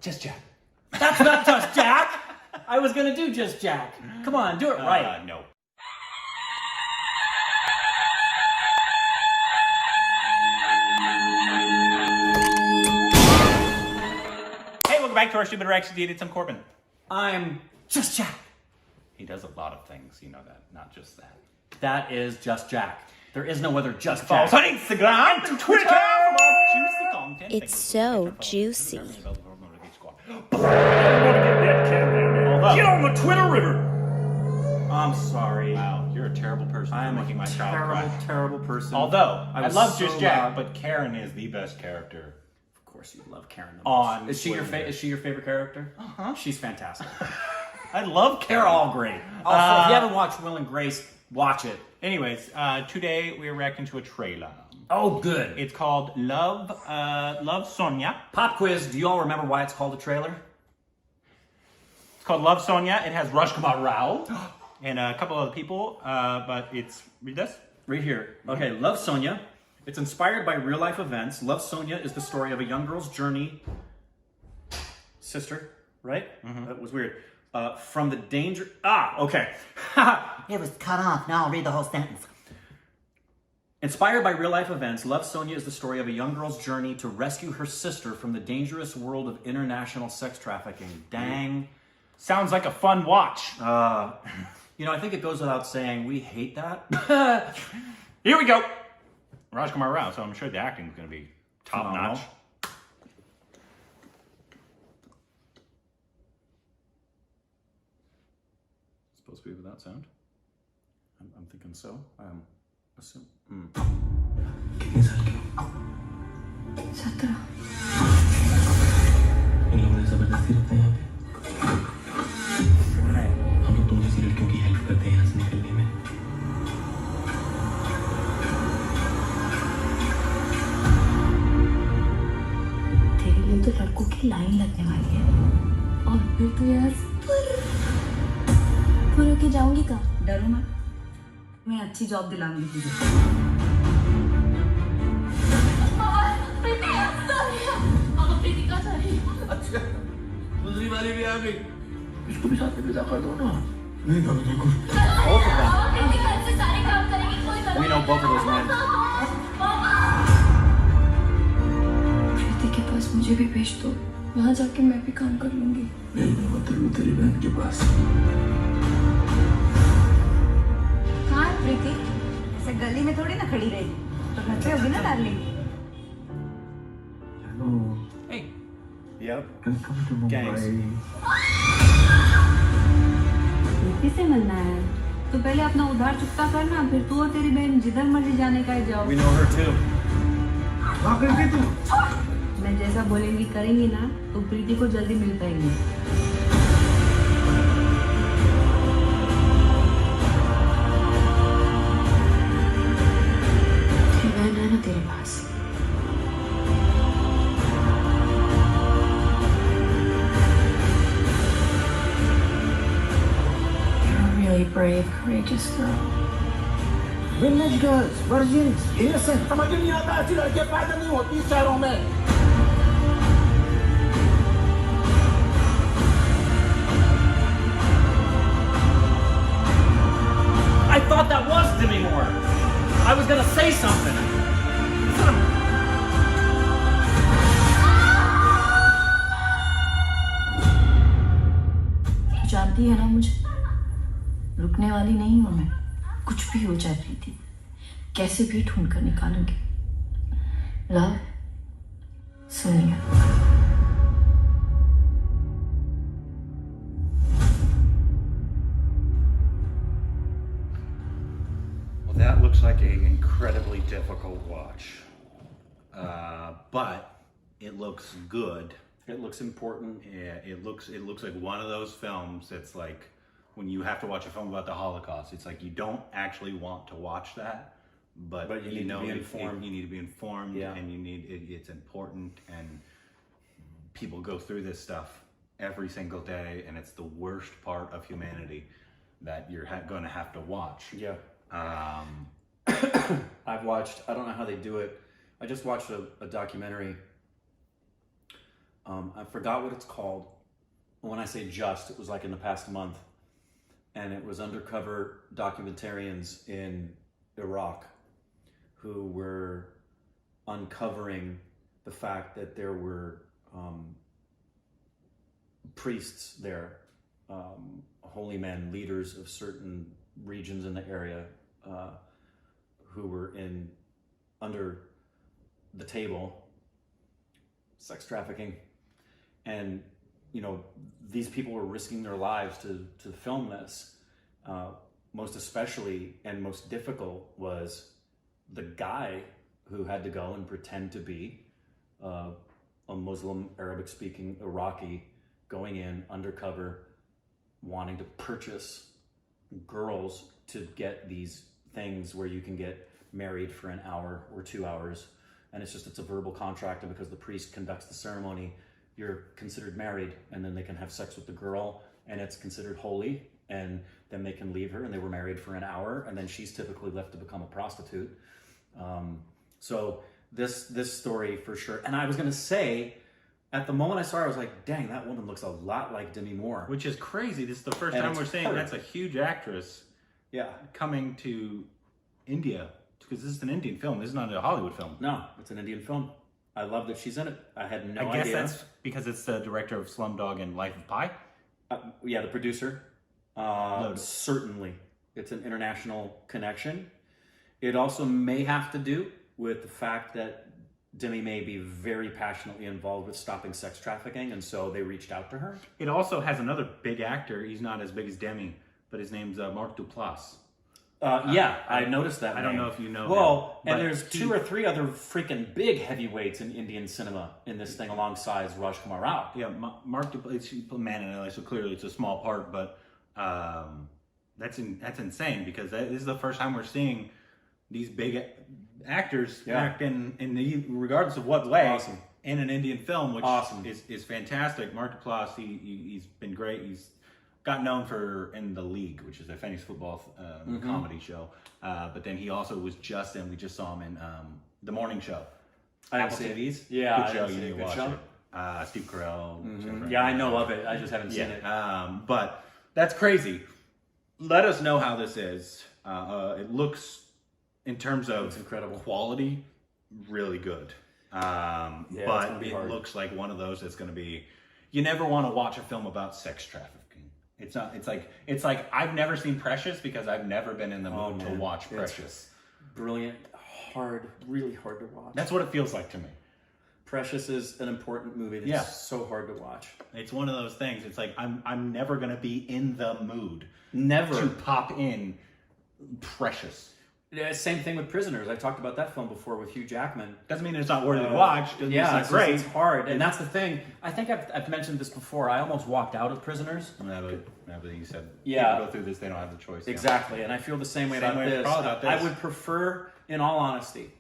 Just Jack. That's not Just Jack. I was gonna do Just Jack. Come on, do it right. No. Hey, welcome back to our Stupid Reactions. It's I'm Corbin. I'm Just Jack. He does a lot of things, you know that, not just that. That is Just Jack. There is no other Just Follow Jack. us on Instagram and Twitter for more juicy content. It's so juicy. Get on the Twitter river. I'm sorry. Wow, you're a terrible person for making my child cry. Terrible person. Although, I was love so Just Jack, loud. but Karen is the best character. Of course you love Karen. On Is she your Twitter. Is she your favorite character? Uh-huh. She's fantastic. I love Karen. They're all great. Also, if you haven't watched Will and Grace, watch it. Anyways, today we're reacting to a trailer. Oh, good. It's called Love Sonia. Pop quiz. Do you all remember why it's called a trailer? It's called Love Sonia. It has Rajkummar and a couple other people, but it's, read this? Right here. Okay, Love Sonia. It's inspired by real life events. Love Sonia is the story of a young girl's journey. Sister, right? That was weird. From the danger. Okay. It was cut off. Now I'll read the whole sentence. Inspired by real life events, Love Sonia is the story of a young girl's journey to rescue her sister from the dangerous world of international sex trafficking. Dang. Sounds like a fun watch. You know, I think it goes without saying, we hate that. Here we go. Rajkummar Rao, so I'm sure the acting is going to be top Phenomenal. notch. Supposed to be without sound? I'm thinking so. Assume. कितने साल की हो? 17। इन लोगों ने जबरदस्ती रखते हैं यहाँ पे। हम लोग तुम जैसी लड़कियों की हेल्प करते हैं यहाँ से निकलने में। तेरे लिए तो लड़कों की लाइन लगने वाली है और फिर तो यार पूरा के जाऊंगी कहाँ? डरो मत, मैं अच्छी जॉब दिलाऊंगी तुझे। अच्छा, दूसरी वाली भी आ गई। इसको भी साथ में विदा कर दो ना। नहीं कर देखो। Both of them. We know both of those men. प्रीति के पास मुझे भी भेज दो, वहाँ जाके मैं भी काम कर लूंगी। भेज दूंगा तेरी बहन के पास। कहाँ है प्रीति? ऐसे गली में थोड़ी ना खड़ी रहेगी, तो घर पे होगी ना darling. Hello. Hey. Yep. Welcome to Mumbai. Gangs. प्रीति से मिलना है तो पहले अपना उधार चुकता करना, फिर तू और तेरी बहन जिधर मर्जी जाने का ही जाओ। We know her too. कहाँ गई थी तू? मैं जैसा बोलेंगी करेंगी ना तो प्रीति को जल्दी मिल पाएंगे। तेरी बहन है ना तेरे पास? You're a really brave, courageous girl. Village girls, virgins, innocent. समझ नहीं आता ऐसी लड़कियाँ पैदा नहीं होती शहरों में। I thought that was Demi Moore. I was gonna say something. तू जानती है ना मुझे, रुकने वाली नहीं हूँ मैं। कुछ भी हो जाए प्रीति, कैसे भी ढूंढ कर निकालूंगी। Love Sonia. Well, that looks like an incredibly difficult watch. But it looks good. It looks important. Yeah, it looks like one of those films that's like when you have to watch a film about the Holocaust. It's like you don't actually want to watch that, but you need to be informed. You need to be informed, Yeah. and you need it's important. And people go through this stuff every single day, and it's the worst part of humanity that you're going to have to watch. Yeah. I've watched, I don't know how they do it. I just watched a documentary I forgot what it's called. When I say just, it was like in the past month. And it was undercover documentarians in Iraq who were uncovering the fact that there were priests there, holy men, leaders of certain regions in the area who were under the table, sex trafficking. And these people were risking their lives to film this. Most especially and most difficult was the guy who had to go and pretend to be a Muslim, Arabic-speaking Iraqi, going in undercover, wanting to purchase girls to get these things where you can get married for an hour or 2 hours. And it's a verbal contract, and because the priest conducts the ceremony, you're considered married, and then they can have sex with the girl, and it's considered holy, and then they can leave her, and they were married for an hour, and then she's typically left to become a prostitute. So this story for sure. And I was gonna say, at the moment I saw her, I was like, dang, that woman looks a lot like Demi Moore. Which is crazy. This is the first And time it's we're saying her. that's a huge actress Yeah. coming to India, because this is an Indian film. This is not a Hollywood film. No, it's an Indian film. I love that she's in it. I had no I guess idea. that's because it's the director of Slumdog and Life of Pi. Yeah, the producer. Loaded. Certainly. It's an international connection. It also may have to do with the fact that Demi may be very passionately involved with stopping sex trafficking, and so they reached out to her. It also has another big actor. He's not as big as Demi, but his name's Mark Duplass. Yeah, I noticed that. I don't name. know if you know Well, him, and but there's he- 2 or 3 other freaking big heavyweights in Indian cinema in this thing alongside Rajkummar Rao. Yeah, Mark Duplass, man in LA, so clearly it's a small part, but that's insane, because this is the first time we're seeing these big actors act in the, regardless of what way, Awesome. in an Indian film, which Awesome. is fantastic. Mark Duplass, he's been great. He's got known for In the League, which is a Fantasy football comedy show, but then he also was we just saw him in The Morning Show. I didn't Apple see it. TV's. Yeah, good I show. didn't You see need it. to Good watch show? it. Steve Carell. Jennifer Yeah, I Aniston. know of it. I just haven't seen it. But that's crazy. Let us know how this is. It looks, in terms of It's incredible. quality, really good. it's But gonna be it hard. looks like one of those that's going to be. You never want to watch a film about sex trafficking. It's not. It's like I've never seen Precious because I've never been in the mood to man. watch It's Precious. Brilliant, hard, really hard to watch. That's what it feels like to me. Precious is an important movie that's Yeah. so hard to watch. It's one of those things. It's like I'm never going to be in the mood Never. to pop in Precious. Yeah, same thing with Prisoners. I talked about that film before with Hugh Jackman. Doesn't mean it's not worthy to watch. Doesn't mean Yeah, it's not great. It's hard, and that's the thing. I think I've mentioned this before. I almost walked out of Prisoners. Yeah, but you said Yeah. people go through this, they don't have the choice. Exactly, and I feel the same way, about, this. probably about this. I would prefer, in all honesty,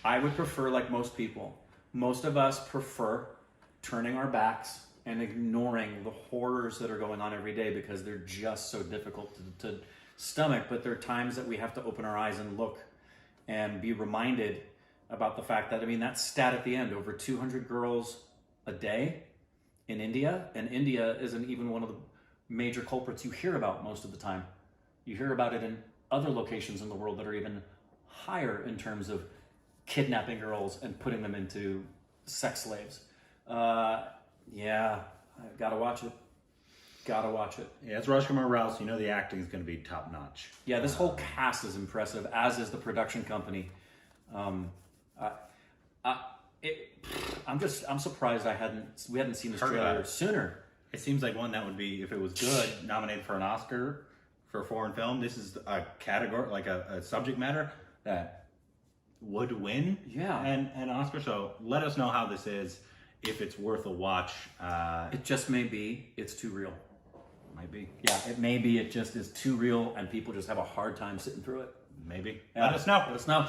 I would prefer, like most people, most of us prefer turning our backs and ignoring the horrors that are going on every day because they're just so difficult to stomach. But there are times that we have to open our eyes and look and be reminded about the fact that, that stat at the end, over 200 girls a day in India, and India isn't even one of the major culprits you hear about most of the time. You hear about it in other locations in the world that are even higher in terms of kidnapping girls and putting them into sex slaves. Yeah, I gotta watch it. Gotta watch it. Yeah, it's Rajkummar Rao, so you know the acting is going to be top notch. Yeah, this whole cast is impressive, as is the production company. I'm surprised we hadn't seen this Heard about trailer it. sooner. It seems like one that would be, if it was good, nominated for an Oscar for a foreign film. This is a category, like a subject matter that would win an Oscar. So let us know how this is, if it's worth a watch. It just may be, it's too real. Might be. Yeah, it may be, it just is too real and people just have a hard time sitting through it. Maybe. Yeah. Let us know. Let us know.